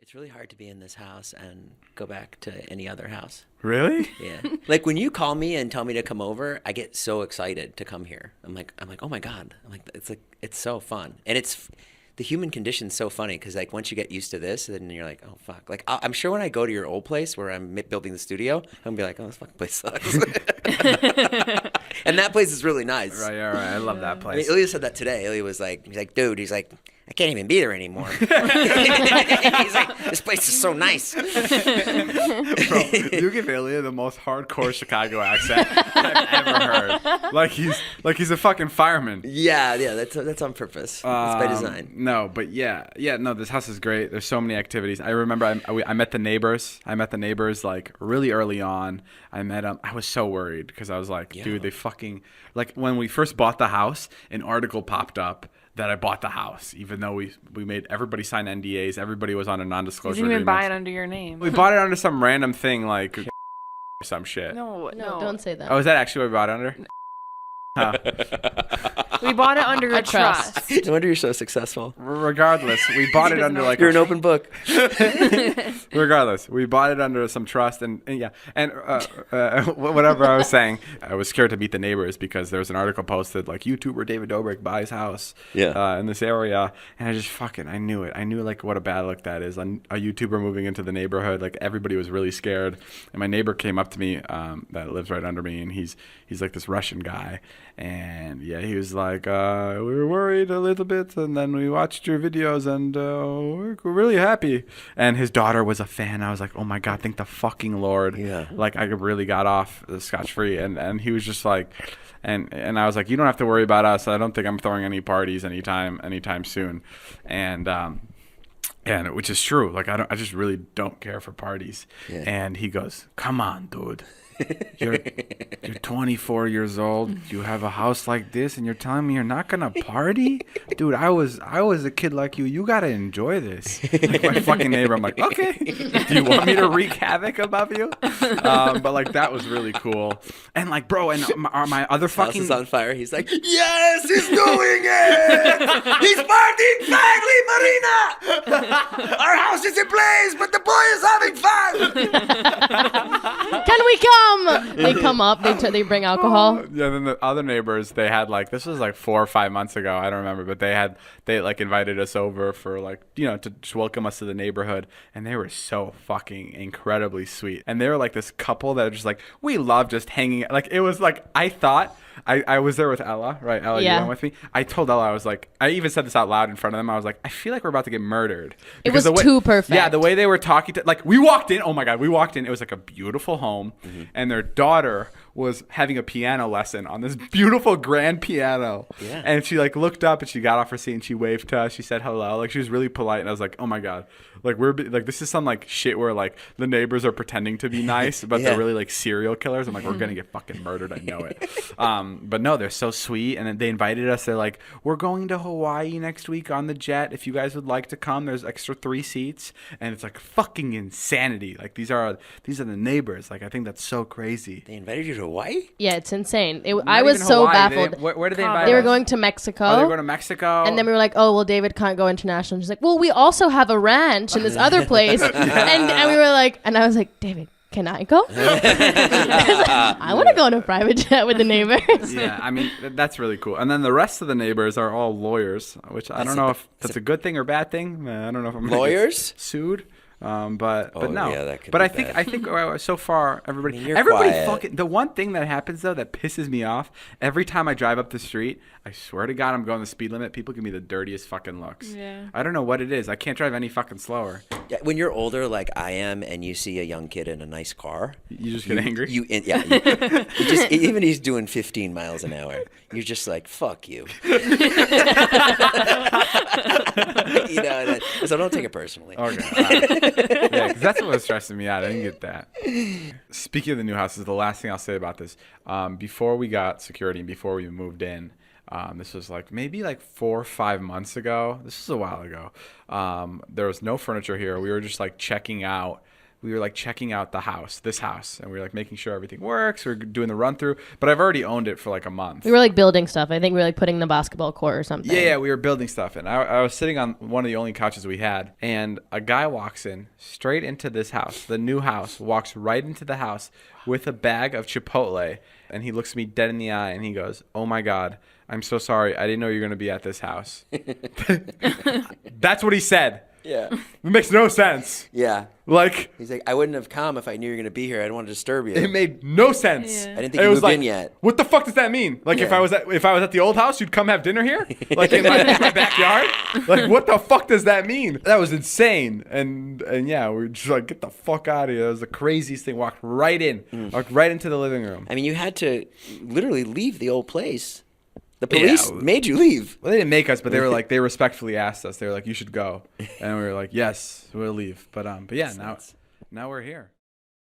It's really hard to be in this house and go back to any other house. Really? Yeah. Like when you call me and tell me to come over, I get so excited to come here. I'm like, oh my God. I'm like, it's so fun. And it's the human condition's so funny because like once you get used to this, then you're like, oh fuck. Like I'm sure when I go to your old place where I'm building the studio, I'm gonna be like, oh, this fucking place sucks. And that place is really nice. Right. I love that place. I mean, Ilya said that today. Ilya was like, dude, he's like, I can't even be there anymore. He's like, this place is so nice. Bro, you give Ilya the most hardcore Chicago accent I've ever heard. Like he's a fucking fireman. Yeah, that's on purpose. It's by design. No, but no, this house is great. There's so many activities. I remember I met the neighbors. I met the neighbors like really early on. I met them. I was so worried because I was like, dude, they fucking like when we first bought the house, an article popped up that I bought the house, even though we made everybody sign NDAs. Everybody was on a non-disclosure agreement. You didn't even buy it agreements. under your name. We bought it under some random thing like some shit. No, don't say that. Oh, is that actually what we bought it under? Huh. We bought it under a trust. No wonder you're so successable. Regardless, we bought it under like you're an open book. Regardless, we bought it under some trust and whatever I was saying, I was scared to meet the neighbors because there was an article posted like YouTuber David Dobrik buys house in this area, and I just I knew it. I knew like what a bad look that is. A YouTuber moving into the neighborhood, like everybody was really scared. And my neighbor came up to me that lives right under me, and he's like this Russian guy. And he was like, we were worried a little bit, and then we watched your videos, and we're really happy. And his daughter was a fan. I was like, oh my God, thank the fucking Lord. Yeah. Like I really got off scotch-free. And he was just like, and I was like, you don't have to worry about us. I don't think I'm throwing any parties anytime soon. And which is true. Like I just really don't care for parties. Yeah. And he goes, come on, dude. You're 24 years old. You have a house like this, and you're telling me you're not gonna party, dude? I was a kid like you. You gotta enjoy this. Like my fucking neighbor. I'm like, okay. Do you want me to wreak havoc above you? But like that was really cool. And like, bro, and my other fucking house is on fire. He's like, yes, he's doing it. He's partying finally, Marina. Our house is in blaze, but the boy is having fun. Can we come? They come up. They bring alcohol. Yeah. Then the other neighbors, they had like, this was like 4 or 5 months ago. I don't remember, but they like invited us over for like, to just welcome us to the neighborhood, and they were so fucking incredibly sweet. And they were like this couple that are just like, we love just hanging. Like it was like I thought. I was there with Ella, right? Ella, you went with me. I told Ella, I was like, I even said this out loud in front of them. I was like, I feel like we're about to get murdered. It was too perfect. Yeah, the way they were talking to, like, we walked in. Oh my God, we walked in. It was like a beautiful home, and their daughter was having a piano lesson on this beautiful grand piano. Yeah. And she like looked up and she got off her seat and she waved to us. She said hello. Like she was really polite, and I was like, oh my God, like we're like this is some like shit where like the neighbors are pretending to be nice, but they're really like serial killers. I'm like, we're gonna get fucking murdered. I know it. But no, they're so sweet, and then they invited us. They're like, we're going to Hawaii next week on the jet. If you guys would like to come, there's extra 3 seats, and it's like fucking insanity. Like these are the neighbors. Like I think that's so crazy. They invited you to Hawaii? Yeah, it's insane. I was so baffled. Where did they invite us? They were going to Mexico. Oh, they were going to Mexico. And then we were like, oh, well, David can't go international. And she's like, well, we also have a ranch in this other place. and we were like, and I was like, David, can I go? I want to go on a private jet with the neighbors. Yeah, I mean, that's really cool. And then the rest of the neighbors are all lawyers, which I don't know if that's a good thing or bad thing. I don't know if I'm lawyers sued. But no. Yeah, that could but be I think so far everybody quiet. fucking. The one thing that happens though that pisses me off every time I drive up the street, I swear to God I'm going the speed limit. People give me the dirtiest fucking looks. Yeah. I don't know what it is. I can't drive any fucking slower. Yeah, when you're older like I am, and you see a young kid in a nice car, you just get angry. You just even he's doing 15 miles an hour. You're just like fuck you. So don't take it personally. Okay. Yeah, because that's what was stressing me out. I didn't get that. Speaking of the new houses, the last thing I'll say about this, before we got security and before we moved in, this was like maybe like 4 or 5 months ago. This was a while ago. There was no furniture here. We were just like checking out we were like checking out this house, and we were like making sure everything works. We were doing the run through, but I've already owned it for like a month. We were like building stuff. I think we were like putting the basketball court or something. Yeah, we were building stuff, and I was sitting on one of the only couches we had, and a guy walks in straight into this house, the new house, walks right into the house with a bag of Chipotle, and he looks me dead in the eye, and he goes, "Oh my God, I'm so sorry. I didn't know you were going to be at this house." That's what he said. Yeah. It makes no sense. Yeah. Like, he's like, I wouldn't have come if I knew you were going to be here. I didn't want to disturb you. it made no sense. Yeah. I didn't think you moved in yet. What the fuck does that mean? Like, Yeah. if I was at the old house, you'd come have dinner here? Like in my backyard? Like, what the fuck does that mean? That was insane. And yeah, we were just like, get the fuck out of here. That was the craziest thing. Walked right into the living room. I mean, you had to literally leave the old place. The police made you leave. Well, they didn't make us, but they were like, they respectfully asked us. They were like, you should go. And we were like, yes, we'll leave. But yeah, now we're here.